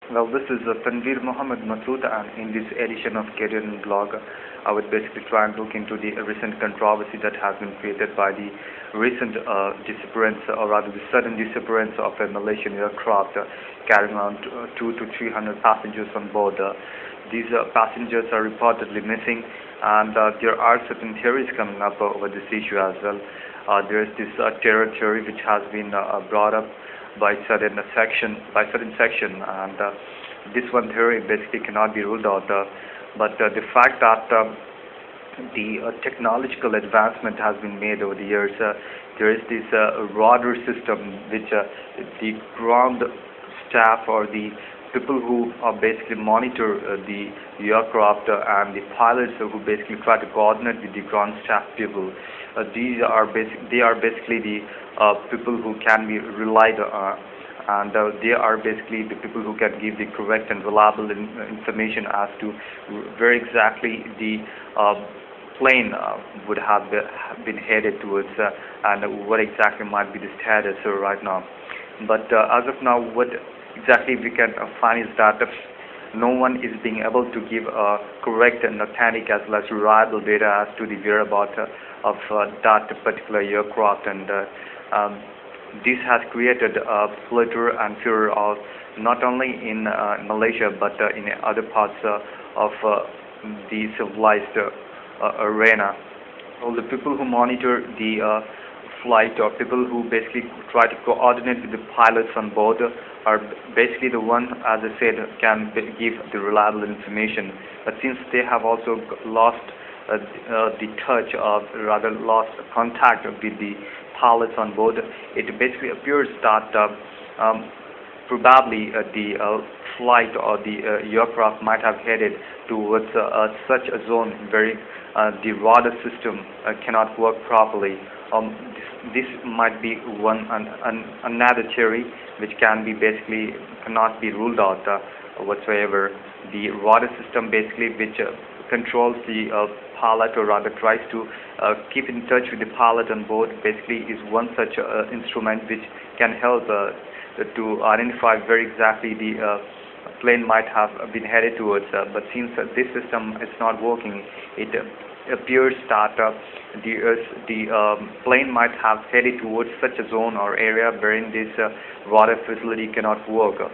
Well, this is Tanveer Mohammed Masood, and in this edition of Career and Blog, I would basically try and look into the recent controversy that has been created by the recent disappearance, or rather the sudden disappearance of a Malaysian aircraft carrying around 200 to 300 passengers on board. These passengers are reportedly missing, and there are certain theories coming up over this issue as well. There is this terror theory which has been brought up by certain section, and this one theory basically cannot be ruled out. But the fact that the technological advancement has been made over the years, there is this radar system which the ground staff or the people who basically monitor the aircraft and the pilots who basically try to coordinate with the ground staff people. They are basically the people who can be relied on, and they are basically the people who can give the correct and reliable information as to where exactly the plane would have been headed towards, and what exactly might be the status right now. But as of now, what exactly we can find is that no one is being able to give correct and authentic as well as reliable data as to the whereabouts of that particular aircraft, and this has created a flutter and fear of not only in Malaysia but in other parts of the civilized arena. All the people who monitor the flight, or people who basically try to coordinate with the pilots on board, are basically the one, as I said, can give the reliable information. But since they have also lost the touch of, rather lost contact with the pilots on board, it basically appears that probably the flight or the aircraft might have headed towards such a zone where the radar system cannot work properly. This might be another theory which can be basically cannot be ruled out whatsoever. The radar system basically which controls the pilot, or rather tries to keep in touch with the pilot on board, basically is one such instrument which can help to identify where exactly the plane might have been headed towards. But since this system is not working, it appears that the plane might have headed towards such a zone or area wherein this radar facility cannot work.